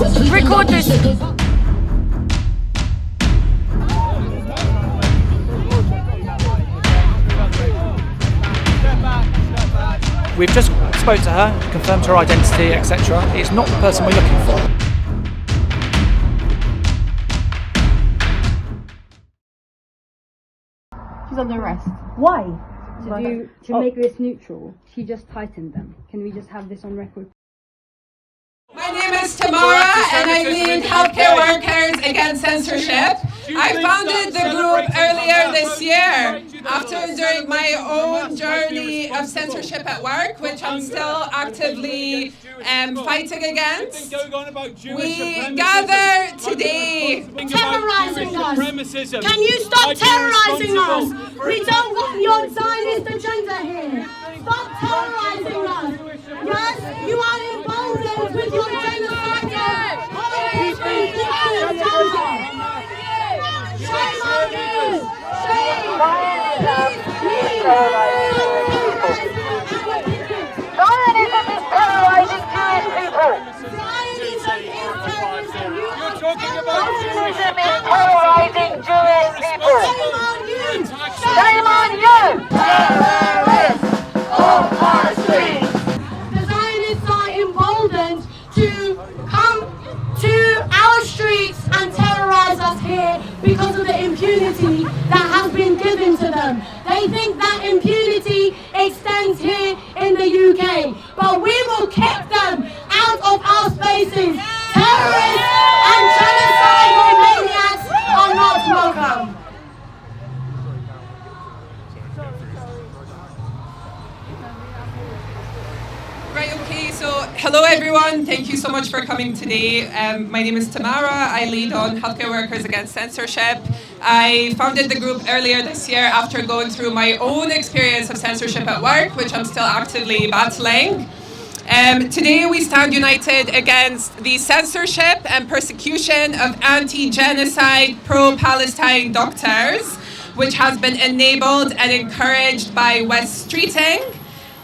Record this. We've just spoke to her, confirmed her identity, etc. It's not the person we're looking for. She's under arrest. Why? To make this neutral, she just tightened them. Can we just have this on record? My name is Tamara and I lead Healthcare Workers Against Censorship. I founded the group earlier this year after doing my own journey of censorship at work, which I'm still actively fighting against. We gather today. Terrorizing us! Can you stop terrorizing us? We don't want your Zionist agenda here. Stop terrorizing us. Yes, you are emboldened with your genocide. Shame on you! Shame! Zionism is terrorizing Jewish people. You're talking about Zionism is terrorizing Jewish people. Shame on you! Shame on you! Terrorists on our streets. The Zionists are emboldened to come to our streets and terrorize us here because of the impunity that has been given to them. They think that impunity extends here in the UK, but we will kick them out of our spaces. Terrorists and genocidal maniacs are not welcome. Right, okay, so hello everyone, thank you so much for coming today. My name is Tamara, I lead on Healthcare Workers Against Censorship. I founded the group earlier this year after going through my own experience of censorship at work, which I'm still actively battling. Today we stand united against the censorship and persecution of anti-genocide, pro-Palestine doctors, which has been enabled and encouraged by Wes Streeting.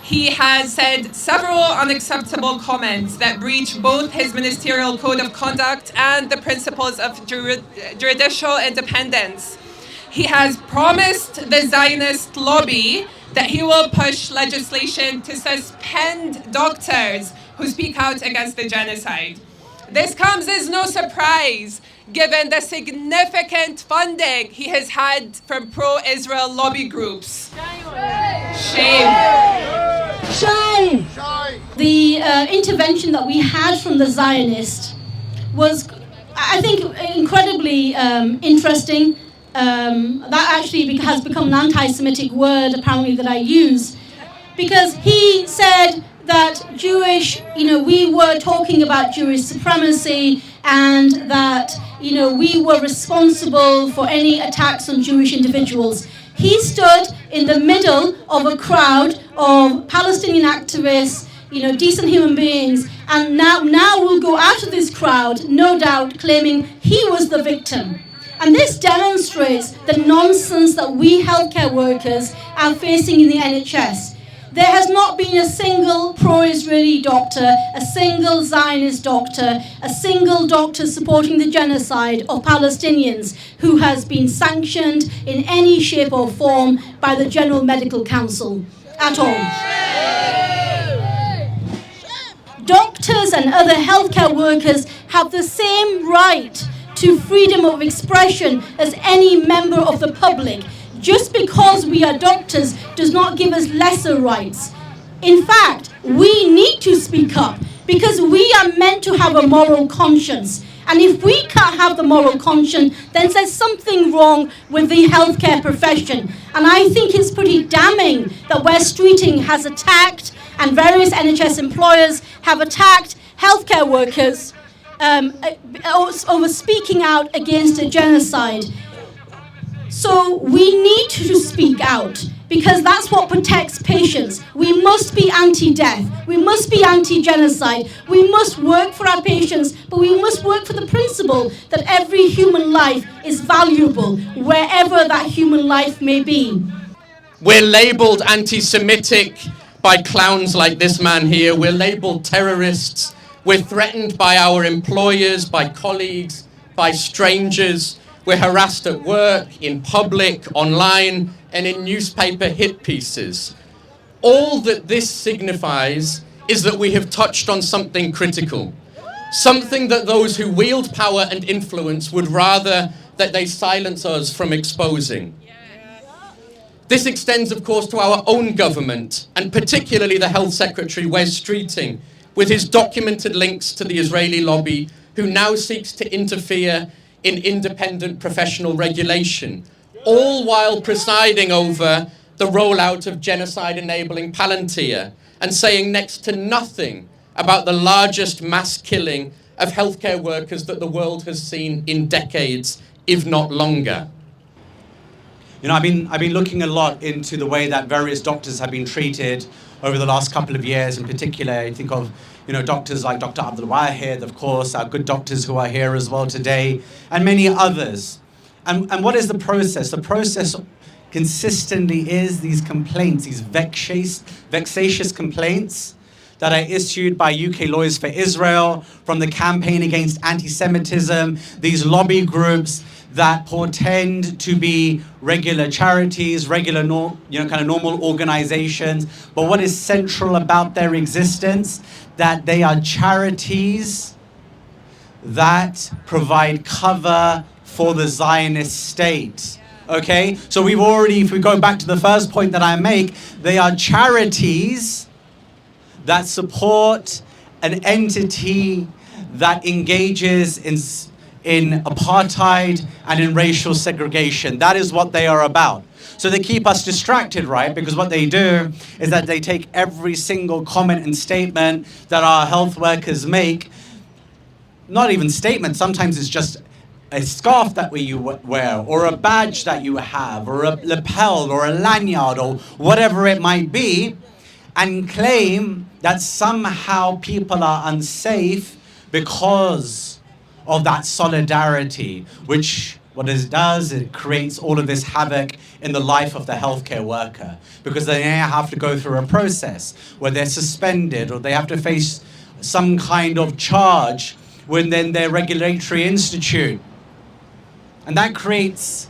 He has said several unacceptable comments that breach both his ministerial code of conduct and the principles of judicial independence. He has promised the Zionist lobby that he will push legislation to suspend doctors who speak out against the genocide. This comes as no surprise, given the significant funding he has had from pro-Israel lobby groups. Shame. Shame! The intervention that we had from the Zionists was, I think, incredibly interesting. That actually has become an anti-Semitic word, apparently, that I use. Because he said that we were talking about Jewish supremacy and that, we were responsible for any attacks on Jewish individuals. He stood in the middle of a crowd of Palestinian activists, decent human beings, and now will go out of this crowd, no doubt, claiming he was the victim. And this demonstrates the nonsense that we healthcare workers are facing in the NHS. There has not been a single pro-Israeli doctor, a single Zionist doctor, a single doctor supporting the genocide of Palestinians who has been sanctioned in any shape or form by the General Medical Council at all. Doctors and other healthcare workers have the same right to freedom of expression as any member of the public. Just because we are doctors does not give us lesser rights. In fact, we need to speak up because we are meant to have a moral conscience. And if we can't have the moral conscience, then there's something wrong with the healthcare profession. And I think it's pretty damning that Wes Streeting has attacked, and various NHS employers have attacked healthcare workers over speaking out against a genocide. So we need to speak out because that's what protects patients. We must be anti-death. We must be anti-genocide. We must work for our patients, but we must work for the principle that every human life is valuable, wherever that human life may be. We're labelled anti-Semitic by clowns like this man here. We're labelled terrorists. We're threatened by our employers, by colleagues, by strangers. We're harassed at work, in public, online, and in newspaper hit pieces. All that this signifies is that we have touched on something critical, something that those who wield power and influence would rather that they silence us from exposing. This extends, of course, to our own government, and particularly the Health Secretary Wes Streeting, with his documented links to the Israeli lobby, who now seeks to interfere in independent professional regulation, all while presiding over the rollout of genocide-enabling Palantir and saying next to nothing about the largest mass killing of healthcare workers that the world has seen in decades, if not longer. You know, I've been looking a lot into the way that various doctors have been treated over the last couple of years. In particular, I think of, you know, doctors like Dr. Abdul Wahid, of course, our good doctors who are here as well today, and many others. And what is the process? The process consistently is these complaints, these vexatious complaints that are issued by UK Lawyers for Israel, from the Campaign Against Anti-Semitism, these lobby groups that portend to be regular charities, regular, kind of normal organizations. But what is central about their existence? That they are charities that provide cover for the Zionist state. Okay? So we've already, if we go back to the first point that I make, they are charities that support an entity that engages in apartheid and in racial segregation. That is what they are about. So they keep us distracted, right? Because what they do is that they take every single comment and statement that our health workers make, not even statements, sometimes it's just a scarf that you wear, or a badge that you have, or a lapel, or a lanyard, or whatever it might be, and claim that somehow people are unsafe because of that solidarity, which what it does, it creates all of this havoc in the life of the healthcare worker, because they now have to go through a process where they're suspended, or they have to face some kind of charge within their regulatory institute. And that creates,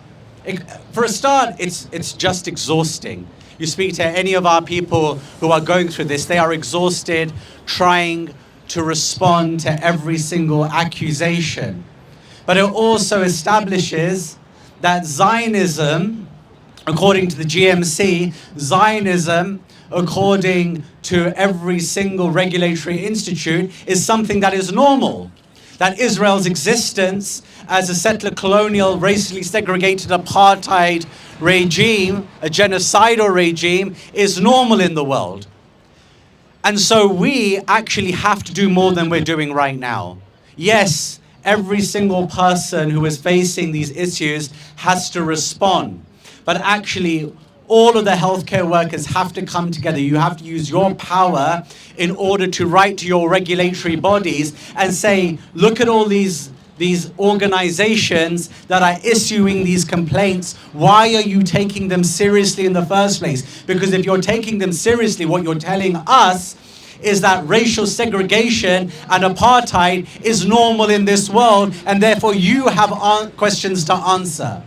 for a start, it's just exhausting. You speak to any of our people who are going through this, they are exhausted trying to respond to every single accusation. But it also establishes that Zionism, according to the GMC, Zionism, according to every single regulatory institute, is something that is normal. That Israel's existence as a settler colonial, racially segregated apartheid regime, a genocidal regime, is normal in the world. And so we actually have to do more than we're doing right now. Yes, every single person who is facing these issues has to respond. But actually, all of the healthcare workers have to come together. You have to use your power in order to write to your regulatory bodies and say, look at all these organizations that are issuing these complaints. Why are you taking them seriously in the first place? Because if you're taking them seriously, what you're telling us is that racial segregation and apartheid is normal in this world, and therefore you have questions to answer.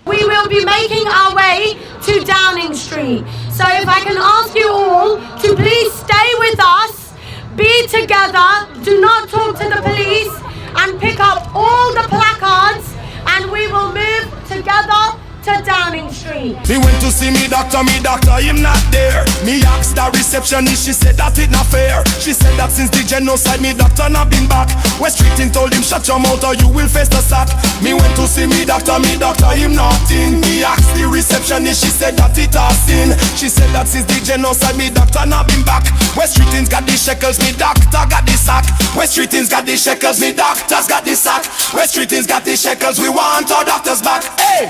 We will be making our way to Downing Street. So if I can ask you all to please stay with us, be together, do not talk to the police, and pick up all the placards, and we will move together to Downing Street. Me went to see me doctor, him not there. Me asked the receptionist, she said that it not fair. She said that since the genocide, me doctor not been back. Wes Streeting told him, shut your mouth or you will face the sack. Me went to see me doctor, him not in. Me asked the receptionist, she said that it has sin. She said that since the genocide, me doctor not been back. Wes Streeting's got the shekels, me doctor got the sack. Wes Streeting's got the shekels, me doctor's got the sack. Wes Streeting's got the shekels, we want our doctors back. Hey!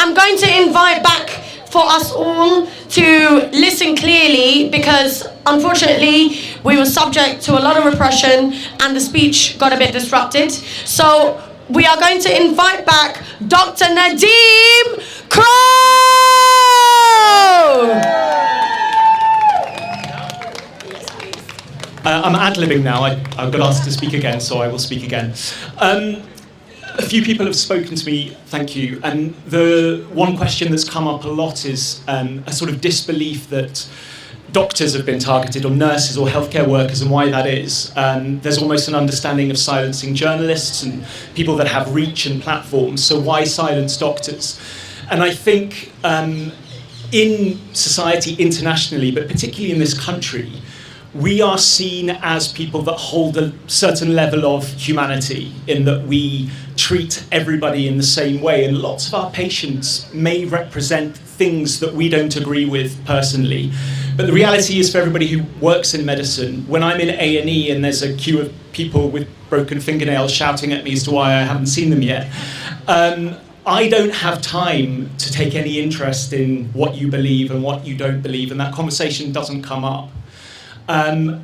I'm going to invite back for us all to listen listen clearly because, unfortunately, we were subject to a lot of repression and the speech got a bit disrupted. So we are going to invite back Dr. Nadeem Crow! I'm ad-libbing now. I got asked to speak again, so I will speak again. A few people have spoken to me, thank you, and the one question that's come up a lot is a sort of disbelief that doctors have been targeted, or nurses, or healthcare workers, and why that is. There's almost an understanding of silencing journalists and people that have reach and platforms, so why silence doctors? And I think in society internationally, but particularly in this country, we are seen as people that hold a certain level of humanity, in that we treat everybody in the same way, and lots of our patients may represent things that we don't agree with personally. But the reality is, for everybody who works in medicine, when I'm in A&E and there's a queue of people with broken fingernails shouting at me as to why I haven't seen them yet, I don't have time to take any interest in what you believe and what you don't believe, and that conversation doesn't come up. But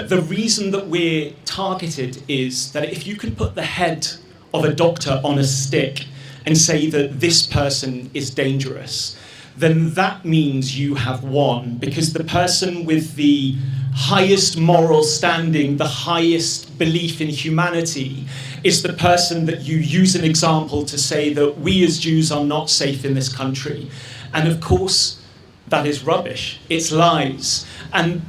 the reason that we're targeted is that if you can put the head of a doctor on a stick and say that this person is dangerous, then that means you have won, because the person with the highest moral standing, the highest belief in humanity, is the person that you use an example to say that we as Jews are not safe in this country. And of course, that is rubbish. It's lies. And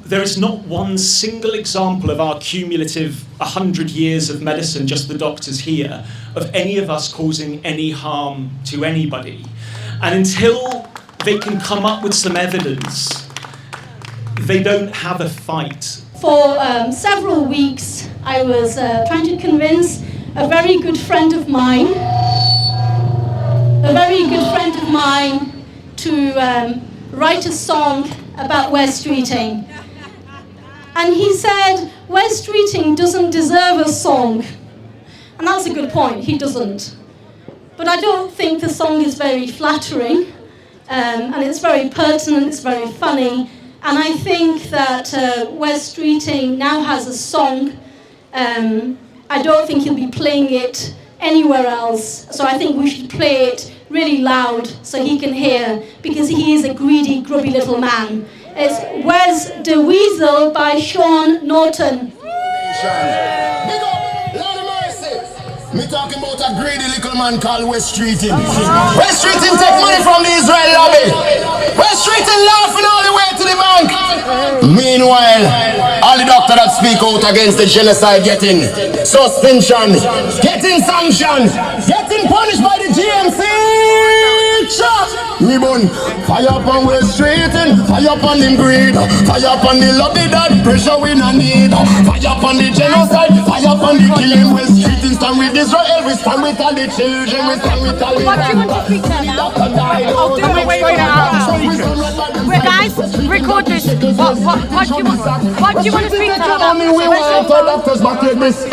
there is not one single example of our cumulative 100 years of medicine, just the doctors here, of any of us causing any harm to anybody. And until they can come up with some evidence, they don't have a fight. For several weeks, I was trying to convince a very good friend of mine, to write a song about Wes Streeting. And he said, Wes Streeting doesn't deserve a song. And that's a good point, he doesn't. But I don't think the song is very flattering, and it's very pertinent, it's very funny. And I think that Wes Streeting now has a song. I don't think he'll be playing it anywhere else. So I think we should play it really loud so he can hear, because he is a greedy, grubby little man. It's Where's the Weasel by Sean Norton. Me talking about a greedy little man called Wes Streeting. Wes Streeting take money from the Israel lobby. Wes Streeting laughing all the way to the bank. Meanwhile, all the doctors that speak out against the genocide getting suspension, getting sanctioned, getting punished by the GMC. Me bun fire up on Wes Streeting, fire up on him greed, fire up on the lobby that pressure we no need, fire up on the genocide, fire up on the killing. Wes Streeting stand with Israel, we stand with all the children, we stand with all the. What do you want to speak to now? I'll do it straight out of the speakers. Wait, guys, record this. What do you want to speak to her about? We want our doctors back in this.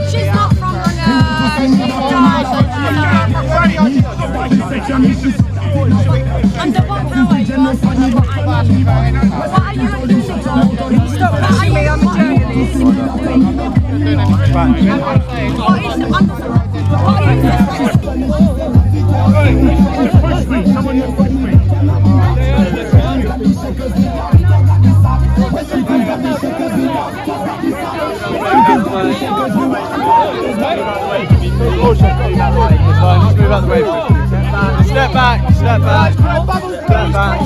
She's not from and the one power you are funny, what are you doing? Stop pushing me, I'm a journalist. What is the push me, someone just push me. Let's move out the way. Step back, step back, step back, step back,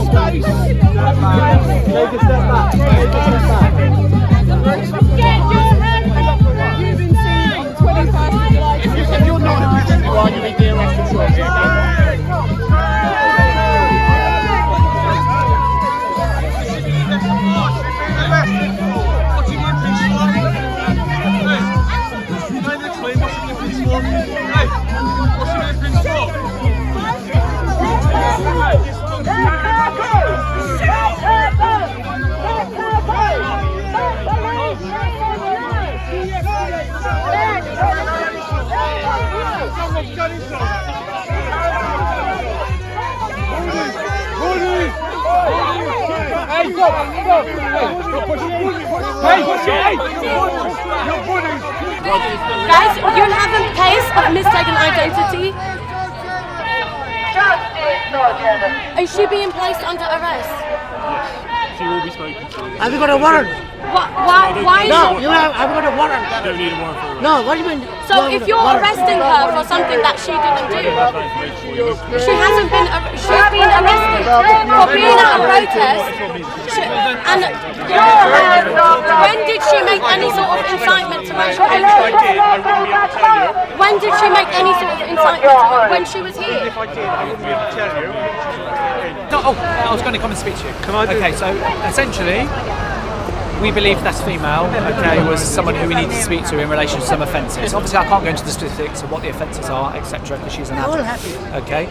take a step back, take a step back. Get your hands up! You've been seen 20 times. If you're not a Christian, you are going to be arrested. Guys, you have a case of mistaken identity. Is she being placed under arrest? She will be spoken to. Have you got a warrant? Why? No, you have got a warrant. You don't need a warrant for arrest. No, what do you mean? So if you're arresting her for something that she didn't do, she hasn't been. She's been arrested for being at a protest. And when did she make any sort of incitement to racial hatred? When did she make any sort of incitement when she was here? If I did, I wouldn't be able to tell you. No, I was going to come and speak to you. Can I do Okay, so essentially, we believe that female, okay, was someone who we need to speak to in relation to some offences. Obviously, I can't go into the specifics of what the offences are, etc., because she's an adult. Okay.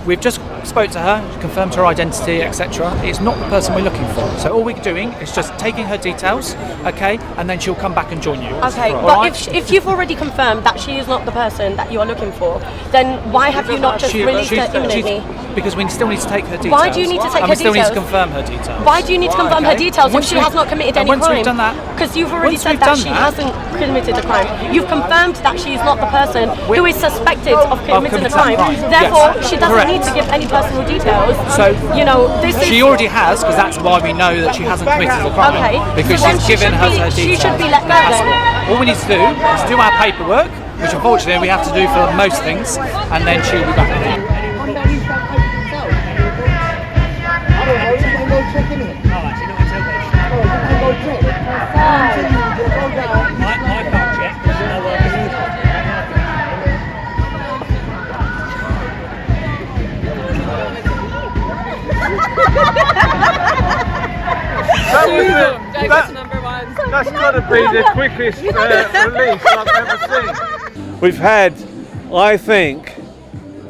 We've just spoke to her, confirmed her identity, etc. It's not the person we're looking for. So all we're doing is just taking her details, okay, and then she'll come back and join you. Okay, All but right? if you've already confirmed that she is not the person that you are looking for, then why have you not just released her imminently? Because we still need to take her details. Why do you need to take and her we still details? need to confirm her details. Why do you need to confirm her details if Once she we've- has not committed any once crime? we've done that, Because you've already once said we've that done she that- hasn't committed a crime. You've confirmed that she is not the person who is suspected of committing a crime. Therefore, Yes. she doesn't Correct. need to give any personal details. So, you know, this is... she already has, because that's why we know that she hasn't committed a crime. Okay. Because So then she's she given should us be- her details. she should be let go then. All we need to do is do our paperwork, which unfortunately we have to do for most things, and then she'll be back. That's got to be the quickest release I've ever seen. We've had, I think,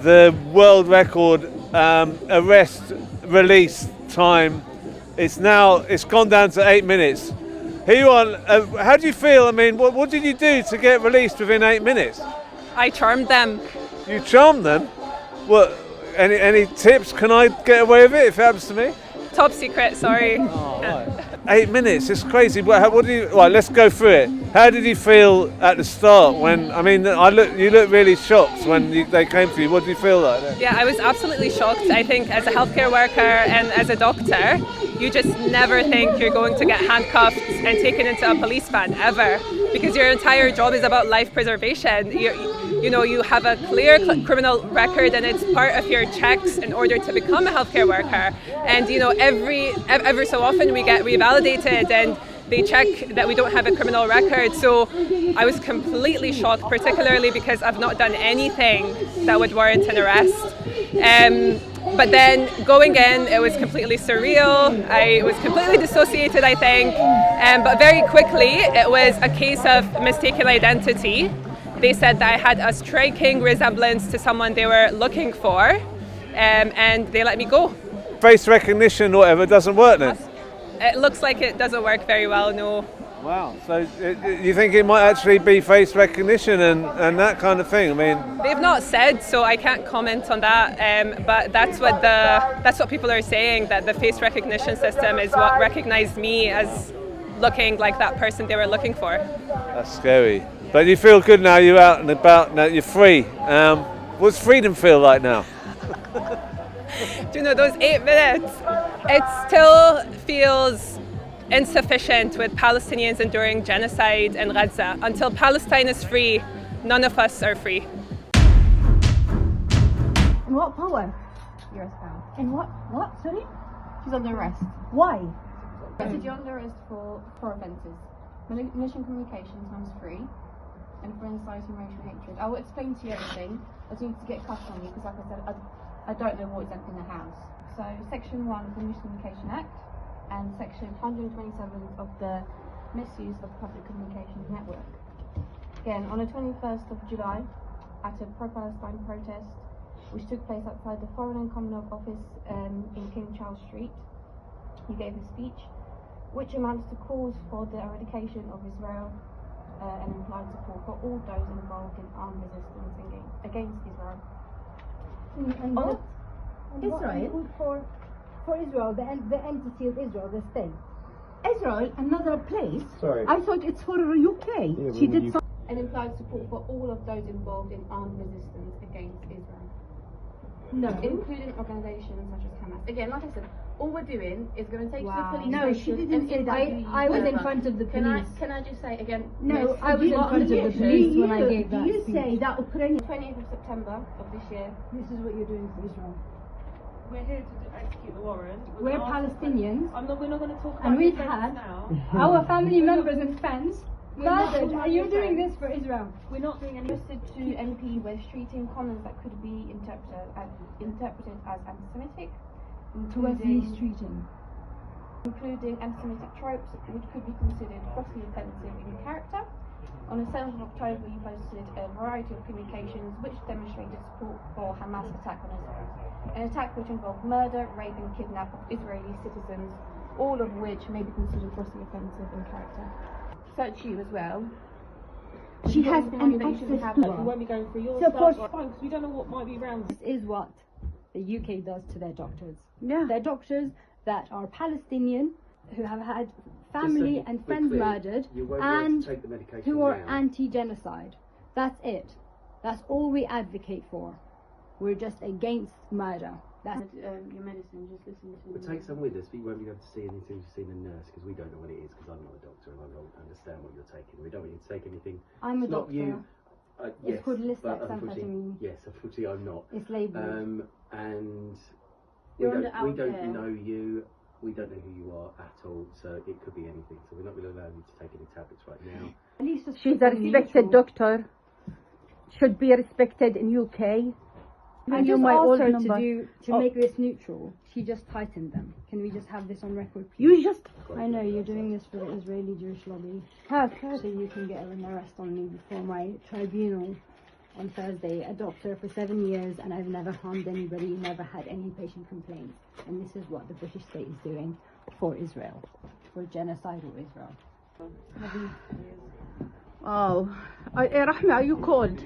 the world record arrest release time. It's gone down to 8 minutes. Here you are. How do you feel? I mean, what did you do to get released within 8 minutes? I charmed them. You charmed them? What? Any tips? Can I get away with it if it happens to me? Top secret, sorry. 8 minutes, it's crazy. What do you? Right, let's go through it. How did you feel at the start when? I mean, you look really shocked when they came for you. What did you feel like then? Yeah, I was absolutely shocked. I think as a healthcare worker and as a doctor, you just never think you're going to get handcuffed and taken into a police van ever, because your entire job is about life preservation. You have a clear criminal record, and it's part of your checks in order to become a healthcare worker. And every so often we get revalidated and they check that we don't have a criminal record. So I was completely shocked, particularly because I've not done anything that would warrant an arrest. But then going in, it was completely surreal. I was completely dissociated, I think. But very quickly, it was a case of mistaken identity. They said that I had a striking resemblance to someone they were looking for, and they let me go. Face recognition or whatever doesn't work then? It looks like it doesn't work very well, no. Wow, so you think it might actually be face recognition and that kind of thing? I mean, They've not said, so I can't comment on that, but that's what people are saying, that the face recognition system is what recognized me as looking like that person they were looking for. that's scary. But you feel good now, you're out and about, now you're free. What's freedom feel like now? Do you know, those 8 minutes, it still feels insufficient with Palestinians enduring genocide in Gaza. Until Palestine is free, none of us are free. In what power? US pound. In what? What? Sorry? She's under arrest. Why? You're under arrest for 4 offences. Malicious communications, one's 3. And for inciting racial hatred. I will explain to you everything. I just need to get cuffed on you because, like I said, I don't know what is in the house. So, Section 1 of the Malicious Communication Act and Section 127 of the Misuse of Public Communications Network. Again, on the 21st of July, at a pro-Palestine protest, which took place outside the Foreign and Commonwealth Office in King Charles Street, you gave a speech which amounts to calls for the eradication of Israel and implied support for all those involved in armed resistance against Israel. And what? Israel? For Israel, the entity of Israel, the state. Israel, another place? Sorry. I thought it's for UK. Yeah, She did some... And implied support for all of those involved in armed resistance against Israel. No. Including organisations such as Hamas. Again, like I said, all we're doing is going to take you to the police No, station. she didn't say that. I was in front of the police. Can I just say again? No, I was in front of the police when I gave that You speech. say that Ukraine... 20th of September of this year. This is what you're doing for Israel. We're here to execute the warrant. We're Palestinians. We're not going to talk about and we've defense had now. our family members and friends murdered, not and you're doing defense. this for Israel. We're not doing any... Posted to MP Wes Streeting comments that could be interpreted as anti-Semitic, including anti-Semitic tropes, which could be considered grossly offensive in character. On the 7th of October, you posted a variety of communications which demonstrated support for Hamas attack on Israel. An attack which involved murder, rape and kidnap of Israeli citizens, all of which may be considered grossly offensive in character. Search you as well. She has an We access won't be going through your So stuff, for- fine, because we don't know what might be around. This is what the UK does to their doctors. Yeah. Their doctors that are Palestinian, who have had family and friends murdered, and who are anti-genocide. That's it. That's all we advocate for. We're just against murder. That's your medicine, just listen to We'll take some with us, but you won't be able to see anything you've seen a nurse, because we don't know what it is, because I'm not a doctor and I don't understand what you're taking. We don't want you to take anything. I'm a It's not doctor. you. Yes, It's called but Listax amphetamine. Yes, unfortunately I'm not. It's labelled. And You're we under don't our care. know you. We don't know who you are at all, so it could be anything. So we're not going to allow you to take any tablets right now. At least it's She's a respected doctor. Should be respected in UK. I just asked her to make this neutral. She just tightened them. Can we just have this on record, please? You just... I know, you're doing this for the Israeli Jewish lobby. So you can get an arrest on me before my tribunal on Thursday. A doctor for 7 years, and I've never harmed anybody, never had any patient complaints. And this is what the British state is doing for Israel, for genocidal Israel. Oh, Rahmeh, are you cold?